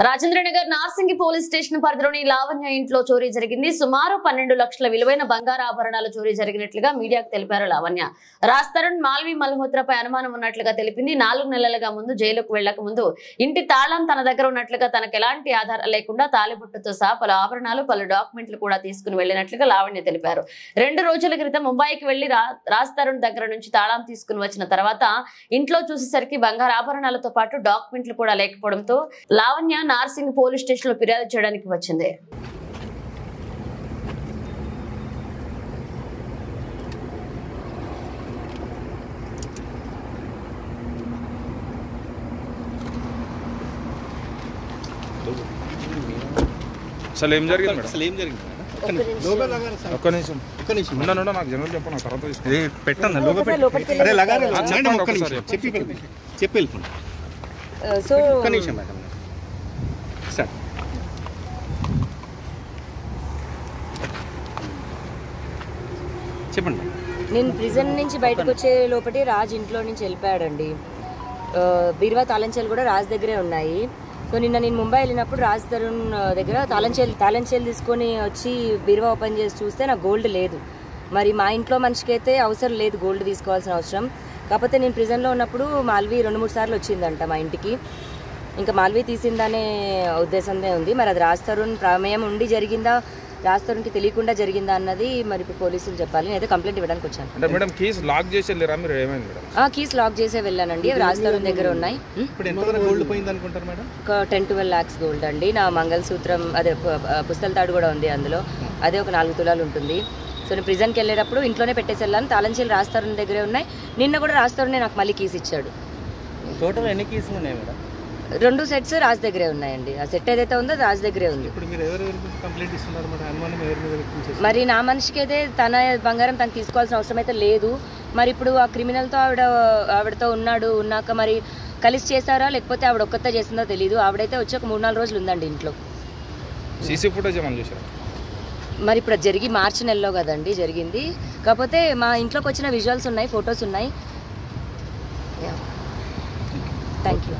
Rajendranagar Narsingi police station పరిధిలోని లావణ్య ఇంట్లో చోరీ జరిగింది. సుమారు 12 లక్షల విలువైన బంగారు ఆభరణాలు చోరీ జరిగినట్లుగా మీడియాకు తెలిపారు లావణ్య. రాజ్ తరుణ్ మాల్వి మల్హోత్రాపై అనుమానం ఉన్నట్లుగా తెలిపింది. 4 నెలలుగా ముందు జైలుకు వెళ్లక ముందు ఇంటి తాళం తన దగ్గర ఉన్నట్లుగా, తనకు ఎలాంటి ఆధారం లేకుండా తాలిబొట్టుతో సహా పలు ఆభరణాలు, పలు డాక్యుమెంట్లు కూడా తీసుకుని వెళ్లినట్లుగా లావణ్య తెలిపారు. 2 రోజుల క్రితం ముంబైకి వెళ్లి రాజ్ తరుణ్ దగ్గర నుంచి తాళం తీసుకుని వచ్చిన తర్వాత ఇంట్లో చూసేసరికి బంగారు ఆభరణాలతో పాటు డాక్యుమెంట్లు కూడా లేకపోవడంతో లావణ్య నార్సింగ్ పోలీస్ స్టేషన్ లో ఫిర్యాదు చేయడానికి వచ్చింది. అసలు ఏం జరిగింది మేడం? అసలు ఏం జరిగింది? ఒక్క నిమిషం నాకు జనరల్ చెప్పండి, నాకు తర్వాత పెట్టండి చెప్పి వెళ్ళిపోండి. ఒక్క నిమిషం మేడం సార్. చెప్పండి. నేను ప్రిజన్ నుంచి బయటకు వచ్చే లోపటి రాజ్ ఇంట్లో నుంచి వెళ్ళిపోయాడండి. బీరువా తాళంచేలు కూడా రాజ్ దగ్గరే ఉన్నాయి. సో నిన్న నేను ముంబై వెళ్ళినప్పుడు రాజ్ తరుణ్ దగ్గర తాళంచేలు తీసుకొని వచ్చి బీరువా ఓపెన్ చేసి చూస్తే నాకు గోల్డ్ లేదు. మరి మా ఇంట్లో మనిషికి అయితే అవసరం లేదు గోల్డ్ తీసుకోవాల్సిన అవసరం. కాకపోతే నేను ప్రిజన్లో ఉన్నప్పుడు మాల్వి 2-3 సార్లు వచ్చిందంట మా ఇంటికి. ఇంకా మాల్వి తీసిందనే ఉద్దేశంతో ఉంది. మరి అది రాజ్ తరుణ్ ప్రమేయం ఉండి జరిగిందా, రాజ్ తరుణ్కి తెలియకుండా జరిగిందా అన్నది మరి ఇప్పుడు పోలీసులు చెప్పాలి. నేనైతే కంప్లైంట్ ఇవ్వడానికి వచ్చాను. కీస్ లాక్ చేసి కీస్ లాక్ చేసే వెళ్ళానండి. రాజ్ తరుణ్ దగ్గర ఉన్నాయి. ఒక 10-12 lakhs గోల్డ్ అండి. నా మంగళసూత్రం అదే పుస్తల తాడు కూడా ఉంది అందులో. అదే ఒక 4 తులాలు ఉంటుంది. సో నేను ప్రిజన్కి వెళ్ళేటప్పుడు ఇంట్లోనే పెట్టేసి వెళ్ళాను. తాళంచేలు రాజ్ తరుణ్ దగ్గరే ఉన్నాయి. నిన్న కూడా రాజ్ తరుణ్ నాకు మళ్ళీ కీస్ ఇచ్చాడు. టోటల్ ఎన్ని కీసులు ఉన్నాయి మేడం? 2 sets రాజ్ దగ్గరే ఉన్నాయండి. ఆ సెట్ ఏదైతే ఉందో రాజ్ దగ్గరే ఉంది. మరి నా మనిషికి అయితే తన బంగారం తను తీసుకోవాల్సిన అవసరం అయితే లేదు. మరి ఇప్పుడు ఆ క్రిమినల్తో ఆవిడతో ఉన్నాక మరి కలిసి చేశారా లేకపోతే ఆవిడ ఒక్కతే చేసిందో తెలియదు. ఆవిడైతే వచ్చి ఒక 3-4 రోజులు ఉందండి ఇంట్లో. సీసీ ఫుటేజ్ ఏమన్నా చూసారా? మరి ఇప్పుడు జరిగి మార్చి నెలలో కదండి జరిగింది. కాకపోతే మా ఇంట్లోకి వచ్చిన విజువల్స్ ఉన్నాయి, ఫొటోస్ ఉన్నాయి. Thank you.